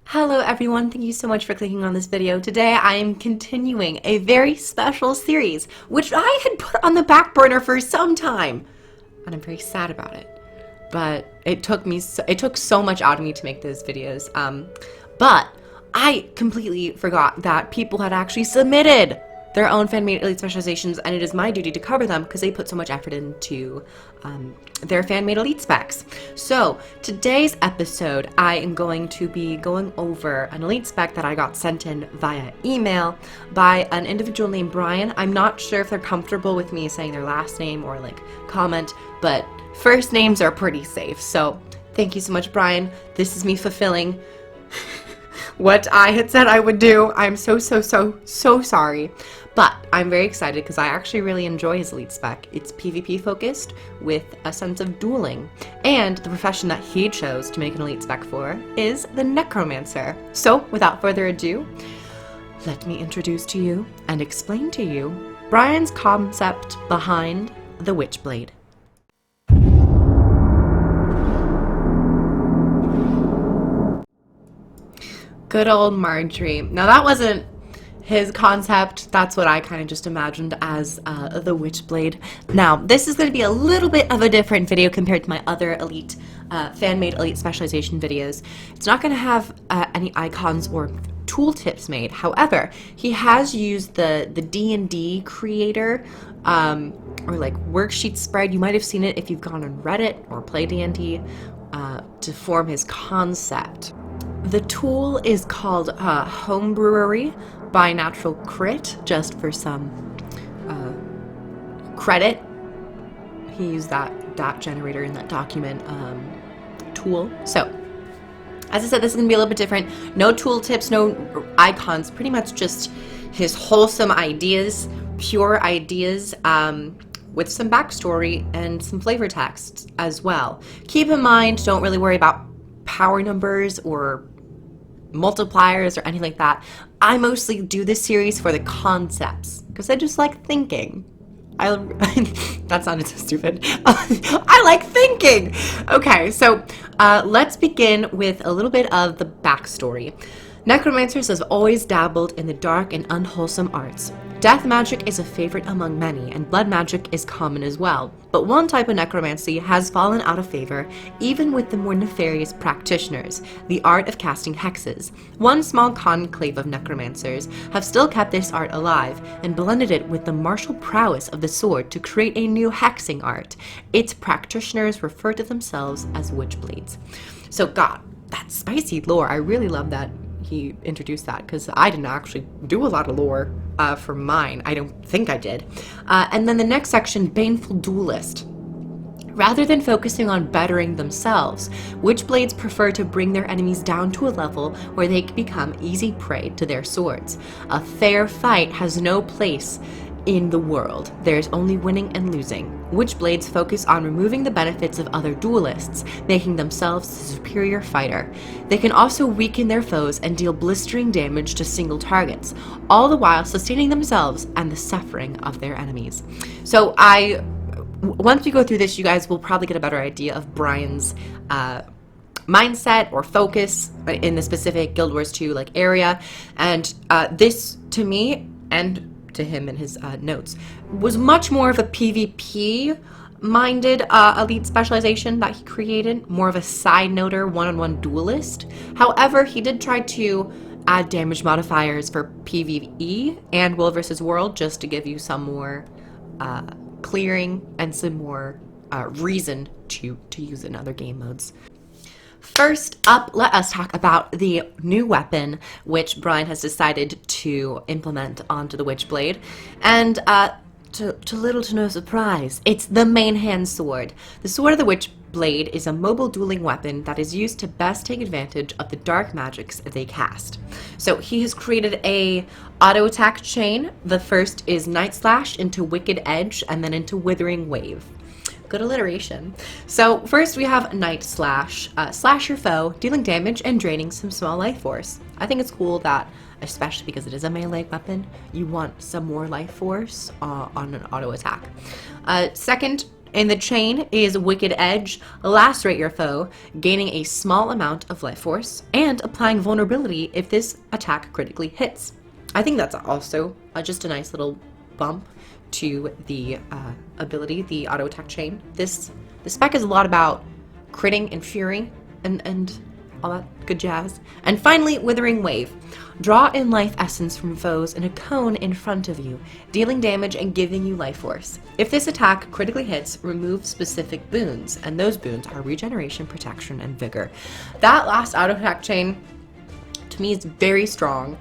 Hello everyone, thank you so much for clicking on this video. Today I am continuing a very special series, which I had put on the back burner for some time, and I'm very sad about it. But it took so much out of me to make those videos. But I completely forgot that people had actually submitted their own fan-made elite specializations, and it is my duty to cover them because they put so much effort into their fan-made elite specs. So today's episode, I am going to be going over an elite spec that I got sent in via email by an individual named Brian. I'm not sure if they're comfortable with me saying their last name or like comment, but first names are pretty safe. So thank you so much, Brian. This is me fulfilling what I had said I would do. I'm so sorry. But I'm very excited because I actually really enjoy his elite spec. It's PvP focused with a sense of dueling. And the profession that he chose to make an elite spec for is the necromancer. So without further ado, let me introduce to you and explain to you Brian's concept behind the Witchblade. Good old Marjorie. Now that wasn't his concept, that's what I kind of just imagined as the Witchblade. Now, this is going to be a little bit of a different video compared to my other elite, fan-made elite specialization videos. It's not going to have any icons or tooltips made. However, he has used the D&D creator or like worksheet spread. You might have seen it if you've gone on Reddit or play D&D to form his concept. The tool is called Homebrewery by Natural Crit, just for some credit. He used that generator in that document tool. So, as I said, this is going to be a little bit different. No tool tips, no icons, pretty much just his wholesome ideas, pure ideas, with some backstory and some flavor text as well. Keep in mind, don't really worry about power numbers or multipliers or anything like that. I mostly do this series for the concepts because I just like thinking. That sounded so stupid. I like thinking. Okay, so let's begin with a little bit of the backstory. Necromancers have always dabbled in the dark and unwholesome arts. Death magic is a favorite among many, and blood magic is common as well. But one type of necromancy has fallen out of favor, even with the more nefarious practitioners, the art of casting hexes. One small conclave of necromancers have still kept this art alive, and blended it with the martial prowess of the sword to create a new hexing art. Its practitioners refer to themselves as witchblades. So God, that's spicy lore. I really love that he introduced that because I didn't actually do a lot of lore for mine. I don't think I did. And then the next section, Baneful Duelist. Rather than focusing on bettering themselves, Witchblades prefer to bring their enemies down to a level where they can become easy prey to their swords. A fair fight has no place in the world. There's only winning and losing. Witchblades focus on removing the benefits of other duelists, making themselves the superior fighter. They can also weaken their foes and deal blistering damage to single targets, all the while sustaining themselves and the suffering of their enemies. So once we go through this, you guys will probably get a better idea of Brian's mindset or focus in the specific Guild Wars 2 like area. And this, to me, and to him in his notes, was much more of a PvP minded elite specialization that he created, more of a side noter one-on-one duelist. However, he did try to add damage modifiers for PvE and World vs. World just to give you some more clearing and some more reason to use it in other game modes. First up, let us talk about the new weapon which Brian has decided to implement onto the Witchblade. And to little to no surprise, it's the main hand sword. The Sword of the Witchblade is a mobile dueling weapon that is used to best take advantage of the dark magics they cast. So he has created a auto attack chain. The first is Night Slash into Wicked Edge and then into Withering Wave. Good alliteration. So first we have Night Slash. Slash your foe, dealing damage and draining some small life force. I think it's cool that, especially because it is a melee weapon, you want some more life force on an auto attack. Second In the chain is Wicked Edge, lacerate your foe, gaining a small amount of life force, and applying vulnerability if this attack critically hits. I think that's also just a nice little bump to the ability, the auto attack chain. The spec is a lot about critting and fury and all that good jazz. And finally, Withering Wave. Draw in life essence from foes in a cone in front of you, dealing damage and giving you life force. If this attack critically hits, remove specific boons, and those boons are regeneration, protection, and vigor. That last auto attack chain, to me, is very strong.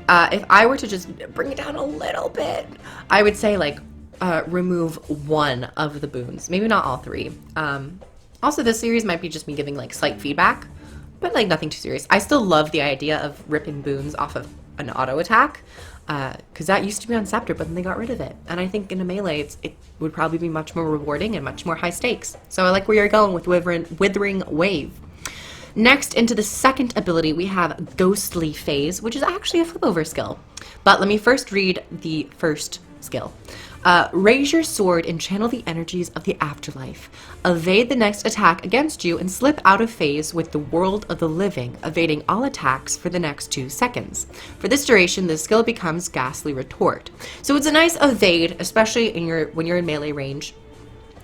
If I were to just bring it down a little bit, I would say like remove one of the boons, maybe not all three. Also, this series might be just me giving like slight feedback, but like nothing too serious. I still love the idea of ripping boons off of an auto attack, because that used to be on Scepter, but then they got rid of it. And I think in a melee, it would probably be much more rewarding and much more high stakes. So I like where you're going with Withering Wave. Next, into the second ability, we have Ghostly Phase, which is actually a flip over skill. But let me first read the first skill. Raise your sword and channel the energies of the afterlife. Evade the next attack against you and slip out of phase with the world of the living, evading all attacks for the next 2 seconds. For this duration, the skill becomes Ghastly Retort. So it's a nice evade, especially when you're in melee range.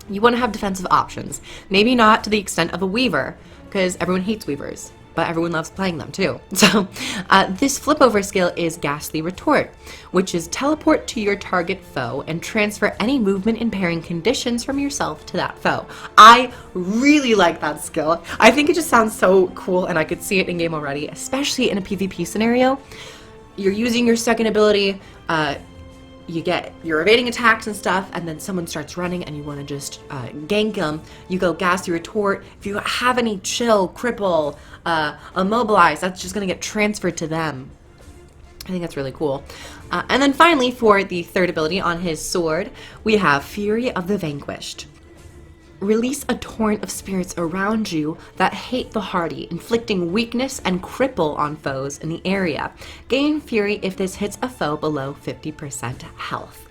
You want to have defensive options. Maybe not to the extent of a Weaver, because everyone hates Weavers, but everyone loves playing them too. So this flip over skill is Ghastly Retort, which is teleport to your target foe and transfer any movement impairing conditions from yourself to that foe. I really like that skill. I think it just sounds so cool, and I could see it in game already, especially in a PvP scenario. You're using your second ability, you're evading attacks and stuff, and then someone starts running and you want to just gank them. You go Ghastly Retort. If you have any chill, cripple, immobilize, that's just going to get transferred to them. I think that's really cool. And then finally, for the third ability on his sword, we have Fury of the Vanquished. Release a torrent of spirits around you that hate the hardy, inflicting weakness and cripple on foes in the area. Gain Fury if this hits a foe below 50% health.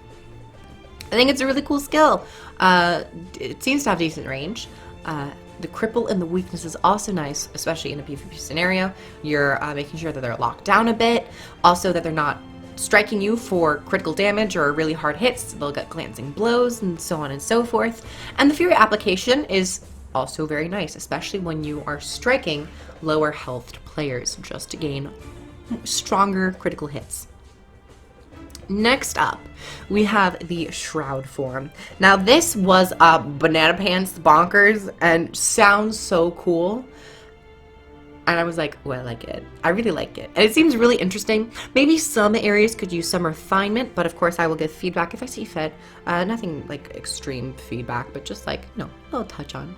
I think it's a really cool skill. It seems to have decent range. The cripple and the weakness is also nice, especially in a PvP scenario. You're making sure that they're locked down a bit. Also that they're not striking you for critical damage or really hard hits. They'll get glancing blows and so on and so forth. And the Fury application is also very nice, especially when you are striking lower healthed players, just to gain stronger critical hits. Next up, we have the Shroud form. Now this was banana pants bonkers and sounds so cool. And I was like, oh, I like it. I really like it. And it seems really interesting. Maybe some areas could use some refinement, but of course I will give feedback if I see fit. Nothing like extreme feedback, but just like, a little touch on.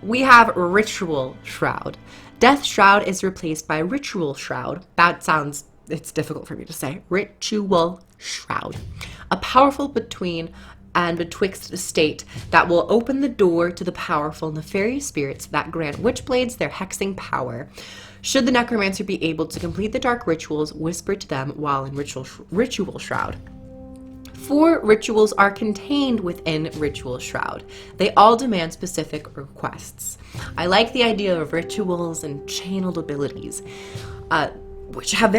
We have Ritual Shroud. Death Shroud is replaced by Ritual Shroud. That sounds, it's difficult for me to say. Ritual Shroud. A powerful betwixt state that will open the door to the powerful nefarious spirits that grant Witchblades their hexing power. Should the necromancer be able to complete the dark rituals whispered to them while in Ritual Shroud. 4 rituals are contained within Ritual Shroud. They all demand specific requests. I like the idea of rituals and channeled abilities, which have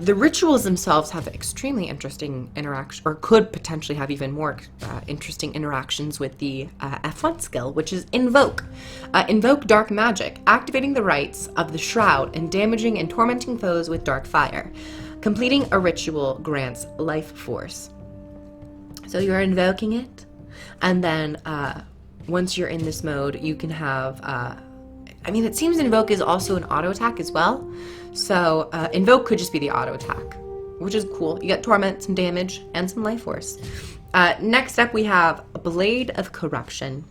the rituals themselves have extremely interesting interaction, or could potentially have even more interesting interactions with the F1 skill, which is Invoke. Invoke Dark Magic, activating the rites of the Shroud and damaging and tormenting foes with dark fire. Completing a ritual grants life force. So you're invoking it, and then once you're in this mode, you can have, it seems Invoke is also an auto attack as well. So Invoke could just be the auto attack, which is cool. You get Torment, some damage, and some life force. Next up, we have Blade of Corruption.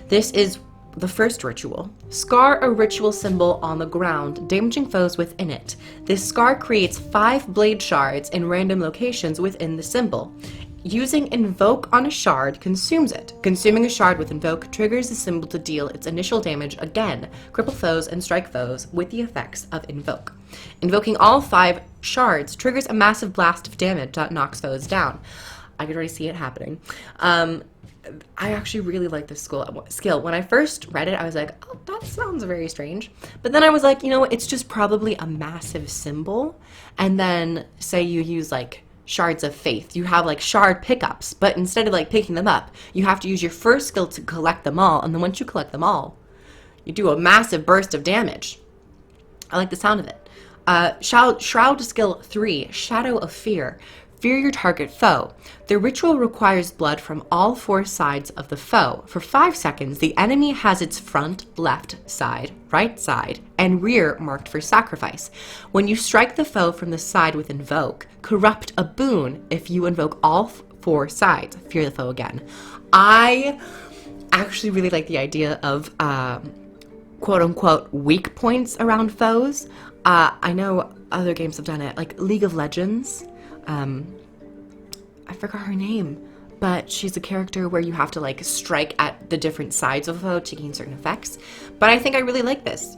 This is the first ritual. Scar a ritual symbol on the ground, damaging foes within it. This scar creates 5 blade shards in random locations within the symbol. Using Invoke on a shard consumes it. Consuming a shard with Invoke triggers the symbol to deal its initial damage again, cripple foes, and strike foes with the effects of Invoke. Invoking all 5 shards triggers a massive blast of damage that knocks foes down. I can already see it happening. I actually really like this skill. When I first read it, I was like, oh, that sounds very strange. But then I was like, you know what? It's just probably a massive symbol. And then say you use like shards of faith. You have like shard pickups, but instead of like picking them up, you have to use your first skill to collect them all. And then once you collect them all, you do a massive burst of damage. I like the sound of it. Shroud skill 3, Shadow of Fear. Fear your target foe. The ritual requires blood from all 4 sides of the foe. For 5 seconds, the enemy has its front, left side, right side, and rear marked for sacrifice. When you strike the foe from the side with Invoke, corrupt a boon if you invoke all 4 sides. Fear the foe again. I actually really like the idea of quote-unquote weak points around foes. I know other games have done it, like League of Legends. I forgot her name, but she's a character where you have to like strike at the different sides of a foe to gain certain effects. But I think I really like this.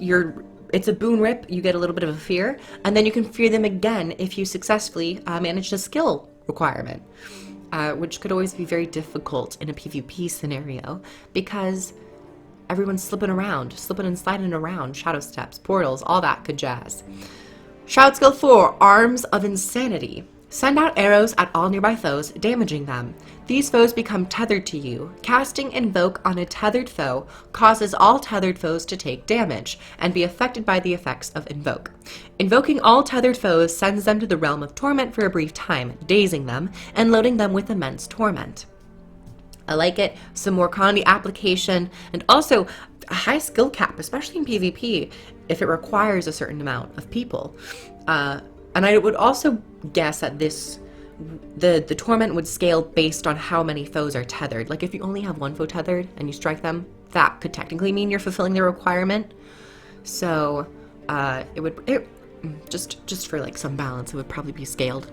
It's a boon rip, you get a little bit of a fear, and then you can fear them again if you successfully manage the skill requirement, which could always be very difficult in a PvP scenario because everyone's slipping and sliding around, shadow steps, portals, all that good jazz. Shroud skill 4, Arms of Insanity. Send out arrows at all nearby foes, damaging them. These foes become tethered to you. Casting Invoke on a tethered foe causes all tethered foes to take damage and be affected by the effects of Invoke. Invoking all tethered foes sends them to the realm of torment for a brief time, dazing them and loading them with immense torment. I like it. Some more Condi application, and also a high skill cap, especially in PvP, if it requires a certain amount of people. And I would also guess that the torment would scale based on how many foes are tethered. Like if you only have 1 foe tethered and you strike them, that could technically mean you're fulfilling the requirement. So just for like some balance, it would probably be scaled.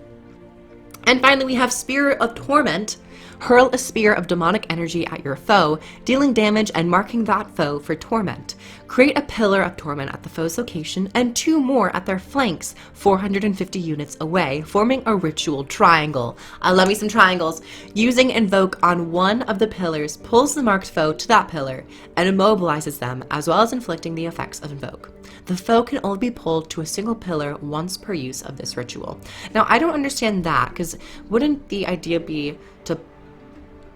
And finally, we have Spear of Torment. Hurl a spear of demonic energy at your foe, dealing damage and marking that foe for torment. Create a pillar of torment at the foe's location and 2 more at their flanks, 450 units away, forming a ritual triangle. I love me some triangles. Using Invoke on one of the pillars pulls the marked foe to that pillar and immobilizes them, as well as inflicting the effects of Invoke. The foe can only be pulled to a single pillar once per use of this ritual. Now, I don't understand that, because wouldn't the idea be to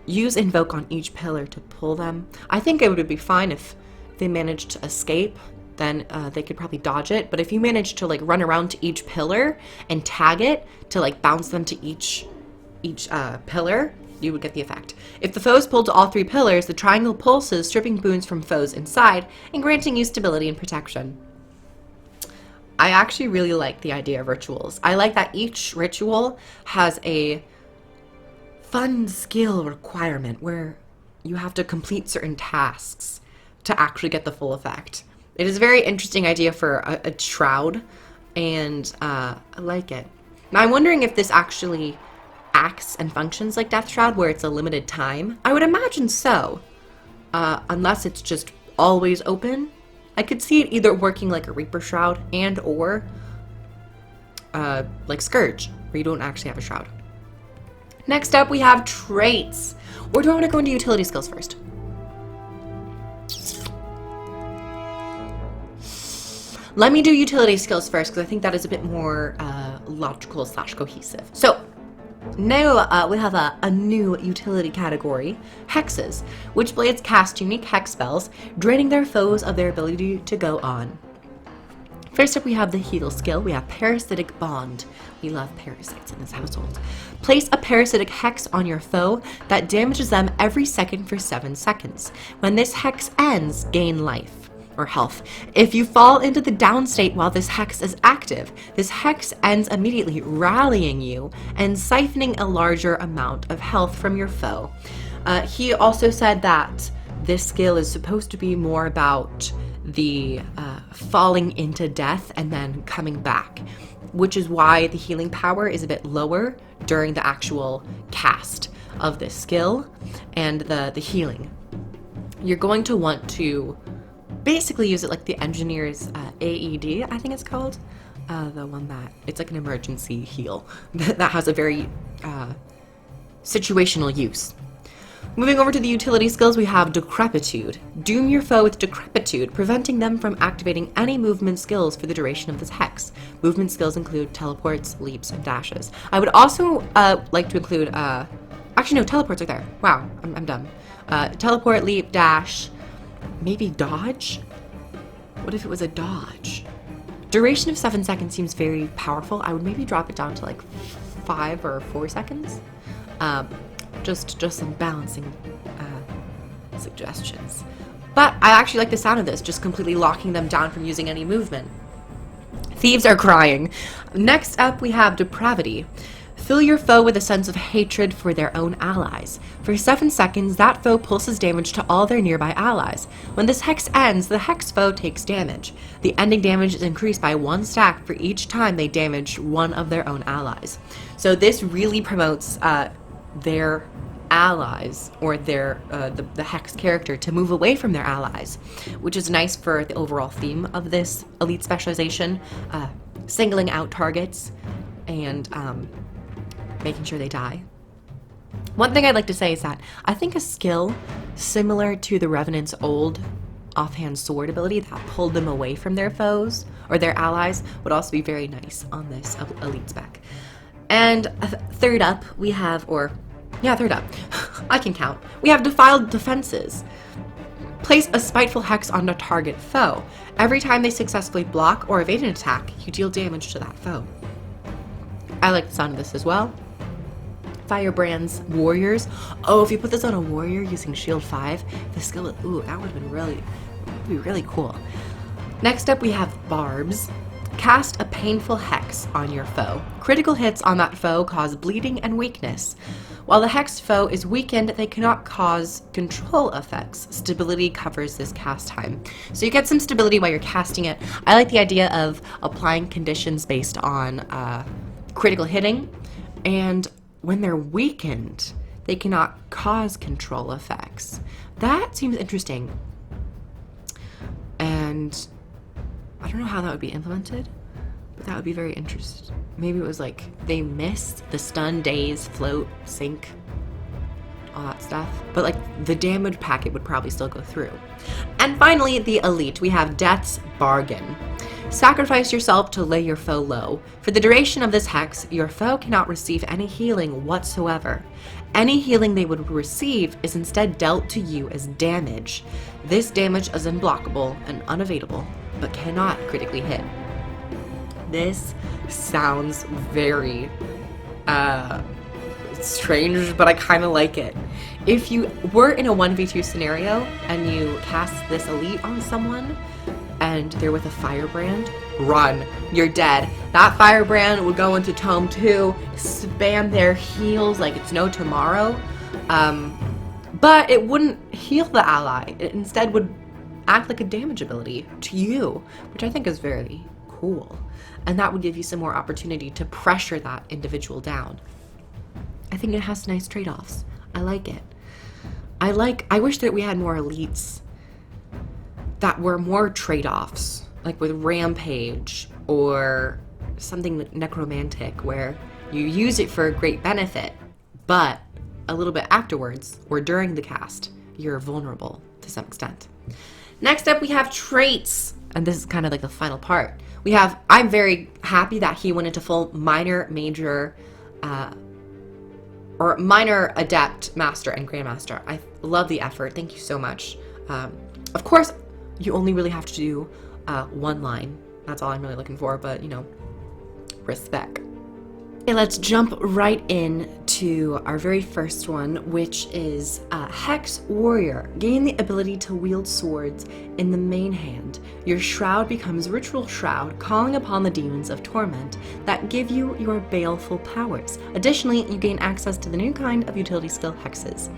use Invoke on each pillar to pull them? I think it would be fine if they managed to escape, then they could probably dodge it. But if you manage to like run around to each pillar and tag it to like bounce them to each pillar, you would get the effect. If the foe is pulled to all 3 pillars, the triangle pulses, stripping boons from foes inside and granting you stability and protection. I actually really like the idea of rituals. I like that each ritual has a fun skill requirement where you have to complete certain tasks to actually get the full effect. It is a very interesting idea for a shroud, and I like it. Now I'm wondering if this actually acts and functions like Death Shroud, where it's a limited time. I would imagine so, unless it's just always open. I could see it either working like a Reaper Shroud and or like Scourge, where you don't actually have a shroud. Next up, we have traits. Or do I want to go into utility skills first? Let me do utility skills first, because I think that is a bit more logical / cohesive. So now we have a new utility category, Hexes. Witchblades cast unique hex spells, draining their foes of their ability to go on. First up, we have the heal skill. We have Parasitic Bond. We love parasites in this household. Place a parasitic hex on your foe that damages them every second for 7 seconds. When this hex ends, gain life or health. If you fall into the down state while this hex is active, this hex ends immediately, rallying you and siphoning a larger amount of health from your foe. He also said that this skill is supposed to be more about the falling into death and then coming back, which is why the healing power is a bit lower during the actual cast of this skill and the healing. You're going to want to basically use it like the engineer's AED, I think it's called. The one that, it's like an emergency heal that has a very situational use. Moving over to the utility skills, we have Decrepitude. Doom your foe with Decrepitude, preventing them from activating any movement skills for the duration of this hex. Movement skills include teleports, leaps, and dashes. I would also like to include, actually no, teleports are there. Wow, I'm dumb. Teleport, leap, dash, maybe dodge? What if it was a dodge? Duration of 7 seconds seems very powerful. I would maybe drop it down to like 5 or 4 seconds. Just some balancing suggestions. But I actually like the sound of this, just completely locking them down from using any movement. Thieves are crying. Next up, we have Depravity. Fill your foe with a sense of hatred for their own allies. For 7 seconds, that foe pulses damage to all their nearby allies. When this hex ends, the hex foe takes damage. The ending damage is increased by 1 stack for each time they damage one of their own allies. So this really promotes their allies, or their the hex character, to move away from their allies, which is nice for the overall theme of this elite specialization, singling out targets and making sure they die. One thing I'd like to say is that I think a skill similar to the Revenant's old offhand sword ability that pulled them away from their foes or their allies would also be very nice on this elite spec. And third up, we have, third up, I can count. We have Defiled Defenses. Place a spiteful hex on a target foe. Every time they successfully block or evade an attack, you deal damage to that foe. I like the sound of this as well. Firebrand's Warriors. Oh, if you put this on a warrior using Shield 5, the skill, ooh, that would have been really cool. Next up, we have Barbs. Cast a painful hex on your foe. Critical hits on that foe cause bleeding and weakness. While the hexed foe is weakened, they cannot cause control effects. Stability covers this cast time. So you get some stability while you're casting it. I like the idea of applying conditions based on critical hitting, and when they're weakened, they cannot cause control effects. That seems interesting. And I don't know how that would be implemented, but that would be very interesting. Maybe it was like they missed the stun, daze, float, sink, all that stuff. But like the damage packet would probably still go through. And finally, the elite. We have Death's Bargain. Sacrifice yourself to lay your foe low. For the duration of this hex, your foe cannot receive any healing whatsoever. Any healing they would receive is instead dealt to you as damage. This damage is unblockable and unevadable, but cannot critically hit. This sounds very strange, but I kind of like it. If you were in a 1v2 scenario and you cast this elite on someone and they're with a firebrand, run. You're dead. That firebrand would go into Tome 2, spam their heals like it's no tomorrow, but it wouldn't heal the ally. It instead would act like a damage ability to you, which I think is very cool. And that would give you some more opportunity to pressure that individual down. I think it has nice trade-offs. I like it. I wish that we had more elites that were more trade-offs, like with Rampage or something necromantic, where you use it for a great benefit, but a little bit afterwards or during the cast, you're vulnerable to some extent. Next up, we have traits, and this is kind of like the final part. We have, I'm very happy that he went into full minor, major, or minor, adept, master, and grandmaster. I love the effort. Thank you so much. Of course, you only really have to do one line. That's all I'm really looking for, but, you know, respect. Okay, let's jump right in to our very first one, which is Hex Warrior. Gain the ability to wield swords in the main hand. Your shroud becomes Ritual Shroud, calling upon the demons of torment that give you your baleful powers. Additionally, you gain access to the new kind of utility skill, Hexes.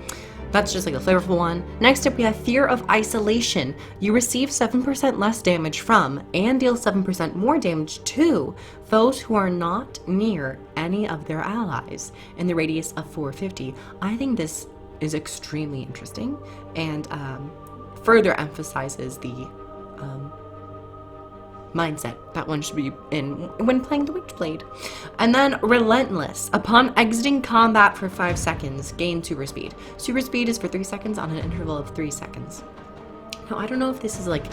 That's just like a flavorful one. Next up, we have Fear of Isolation. You receive 7% less damage from, and deal 7% more damage to, foes who are not near any of their allies in the radius of 450. I think this is extremely interesting and further emphasizes the mindset. That one should be in when playing the Witchblade. And then Relentless. Upon exiting combat for 5 seconds, gain super speed. Super speed is for 3 seconds on an interval of 3 seconds. Now, I don't know if this is like...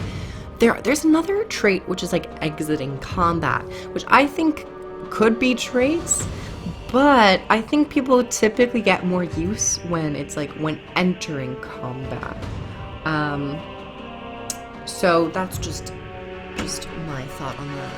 There's another trait which is like exiting combat, which I think could be traits, but I think people typically get more use when it's like when entering combat. So that's just my thought on that.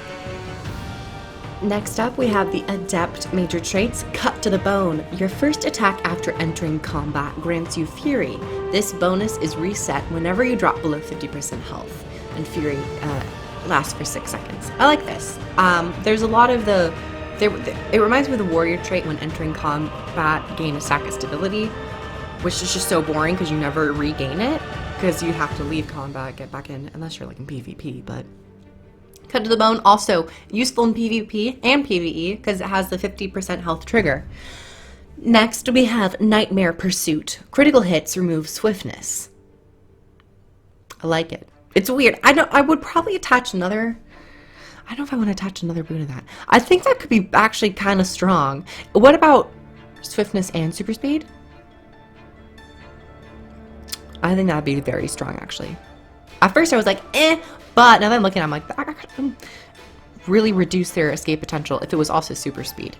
Next up, we have the Adept major traits. Cut to the bone. Your first attack after entering combat grants you Fury. This bonus is reset whenever you drop below 50% health, and Fury lasts for 6 seconds. I like this. There's a lot of the... it reminds me of the Warrior trait when entering combat, gain a stack of stability, which is just so boring because you never regain it, because you have to leave combat, get back in, unless you're like in PvP, but... Cut to the bone, also useful in PvP and PvE because it has the 50% health trigger. Next, we have Nightmare Pursuit. Critical hits remove swiftness. I like it. It's weird. I would probably attach another... I don't know if I want to attach another boon to that. I think that could be actually kind of strong. What about swiftness and super speed? I think that'd be very strong, actually. At first I was like, but now that I'm looking, I'm like, that could really reduce their escape potential if it was also super speed.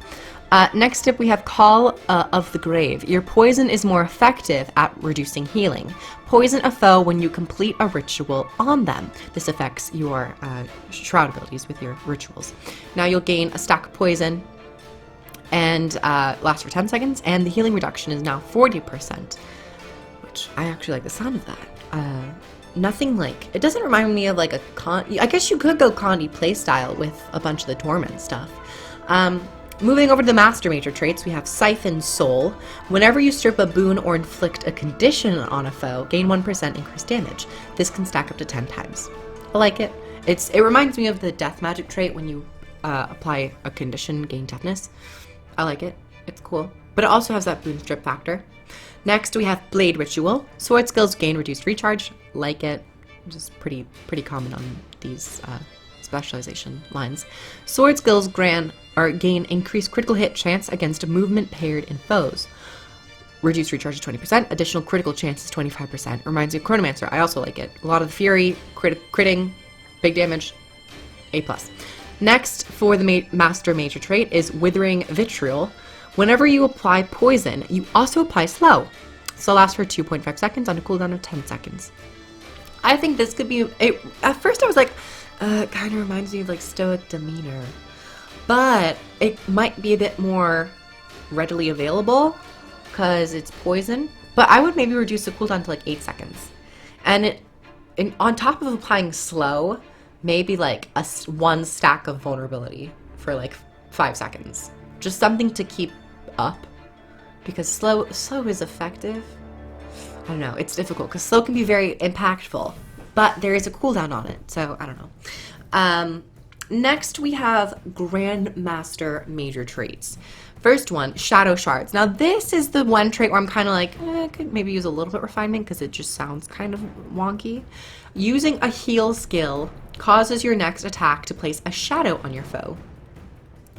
Next up, we have Call of the Grave. Your poison is more effective at reducing healing. Poison a foe when you complete a ritual on them. This affects your Shroud abilities with your rituals. Now you'll gain a stack of poison and lasts for 10 seconds, and the healing reduction is now 40%, which I actually like the sound of that. Nothing like... It doesn't remind me of like a I guess you could go Condi playstyle with a bunch of the Torment stuff. Moving over to the Master Major traits, we have Siphon Soul. Whenever you strip a boon or inflict a condition on a foe, gain 1% increased damage. This can stack up to 10 times. I like it. It reminds me of the Death Magic trait when you apply a condition, gain toughness. I like it. It's cool. But it also has that boon strip factor. Next, we have Blade Ritual. Sword skills gain reduced recharge. Like it. Just pretty common on these specialization lines. Sword skills gain increased critical hit chance against movement paired in foes. Reduced recharge to 20%. Additional critical chance is 25%. Reminds me of Chronomancer. I also like it. A lot of the Fury, critting, big damage, A+. Next, for the Master Major trait is Withering Vitriol. Whenever you apply poison, you also apply slow. So it lasts for 2.5 seconds on a cooldown of 10 seconds. I think this could be... At first I was like, kind of reminds me of like Stoic Demeanor. But it might be a bit more readily available because it's poison. But I would maybe reduce the cooldown to like 8 seconds. And on top of applying slow, maybe like one stack of vulnerability for like 5 seconds. Just something to keep up, because slow is effective. I don't know, it's difficult because slow can be very impactful, but there is a cooldown on it, so I don't know. Next we have Grandmaster Major traits. First one, Shadow Shards. Now this is the one trait where I'm kind of like, I could maybe use a little bit refinement because it just sounds kind of wonky. Using a heal skill causes your next attack to place a shadow on your foe.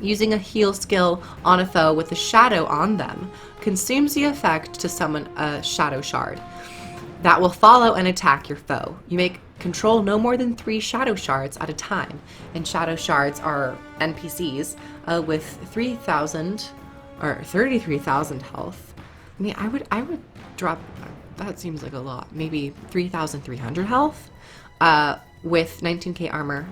Using a heal skill on a foe with a shadow on them consumes the effect to summon a Shadow Shard that will follow and attack your foe. You may control no more than 3 Shadow Shards at a time, and Shadow Shards are NPCs with 3,000 or 33,000 health. I mean, I would drop, that seems like a lot, maybe 3,300 health with 19k armor.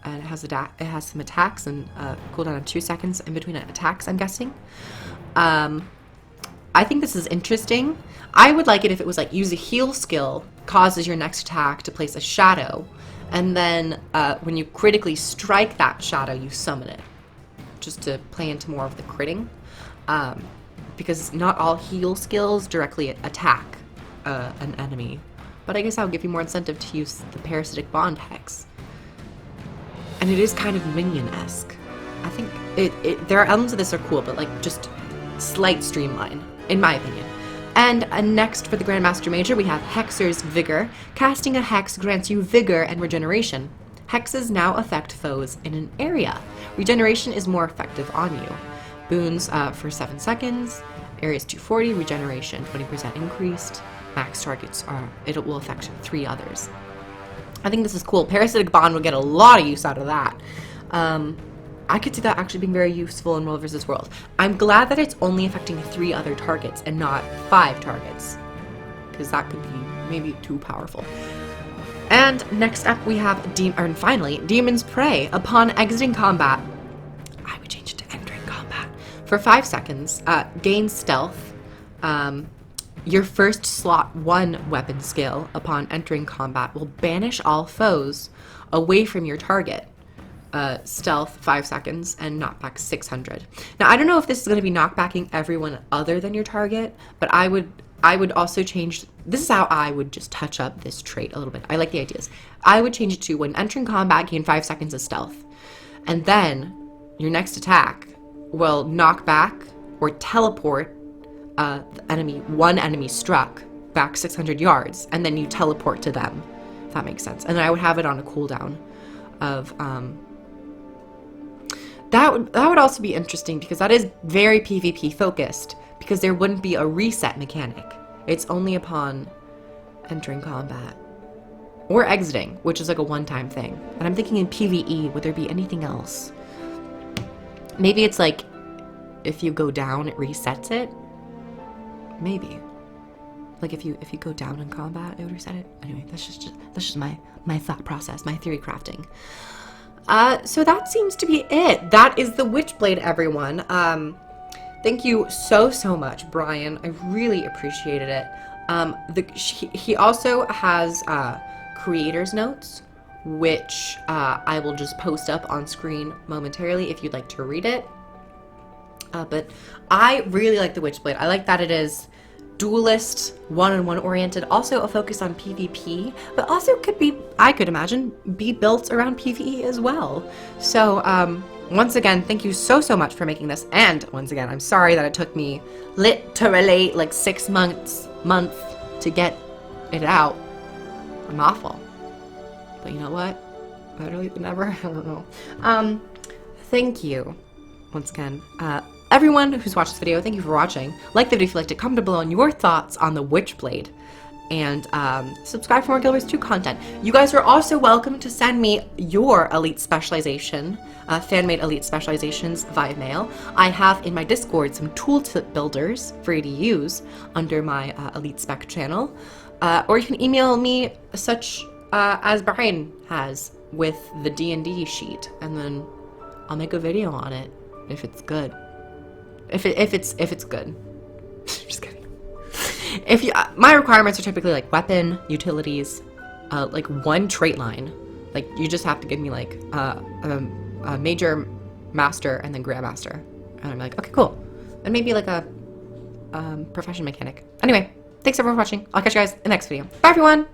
And it has some attacks and cooldown of 2 seconds in between attacks, I'm guessing. I think this is interesting. I would like it if it was like use a heal skill, causes your next attack to place a shadow, and then when you critically strike that shadow, you summon it. Just to play into more of the critting. Because not all heal skills directly attack an enemy. But I guess that would give you more incentive to use the Parasitic Bond Hex. And it is kind of minion-esque. I think there are elements of this are cool, but like just slight streamline, in my opinion. And next for the Grandmaster Major, we have Hexer's Vigor. Casting a Hex grants you Vigor and Regeneration. Hexes now affect foes in an area. Regeneration is more effective on you. Boons for 7 seconds. Areas 240. Regeneration 20% increased. Max targets it will affect 3 others. I think this is cool. Parasitic Bond will get a lot of use out of that. I could see that actually being very useful in World vs. World. I'm glad that it's only affecting 3 other targets and not 5 targets, because that could be maybe too powerful. And next up we have, finally, Demon's Prey. Upon exiting combat, I would change it to entering combat. For 5 seconds, gain stealth. Your first slot 1 weapon skill upon entering combat will banish all foes away from your target. Stealth 5 seconds and knockback 600. Now I don't know if this is going to be knockbacking everyone other than your target, but I would also change, this is how I would just touch up this trait a little bit. I like the ideas. I would change it to when entering combat, gain 5 seconds of stealth, and then your next attack will knock back or teleport one enemy struck back 600 yards, and then you teleport to them, if that makes sense. And then I would have it on a cooldown of that would also be interesting, because that is very PvP focused, because there wouldn't be a reset mechanic. It's only upon entering combat or exiting, which is like a one-time thing. And I'm thinking in PvE, would there be anything else? Maybe it's like if you go down, it resets it. Maybe. Like if you go down in combat, it would reset it. Anyway, that's just my thought process, my theory crafting. So that seems to be it. That is the Witchblade, everyone. Thank you so much, Brian. I really appreciated it. He also has creator's notes, which I will just post up on screen momentarily if you'd like to read it. But I really like the Witchblade. I like that it is duelist, one-on-one oriented, also a focus on PvP, but also could be, I could imagine, be built around PvE as well. So, once again, thank you so much for making this, and once again, I'm sorry that it took me literally like 6 months to get it out. I'm awful. But you know what? Better late than never. I don't know. Thank you once again. Everyone who's watched this video, thank you for watching. Like the video if you liked it, comment below on your thoughts on the Witchblade, and subscribe for more Guild Wars 2 content. You guys are also welcome to send me your elite specialization, fan-made elite specializations via mail. I have in my Discord some tooltip builders for you to use under my elite spec channel, or you can email me such as Brian has with the D&D sheet, and then I'll make a video on it if it's good. If it's good. Just kidding. If you, my requirements are typically like weapon, utilities, like 1 trait line. Like you just have to give me like a major, master, and then grandmaster. And I'm like, okay, cool. And maybe like a profession mechanic. Anyway, thanks everyone for watching. I'll catch you guys in the next video. Bye everyone.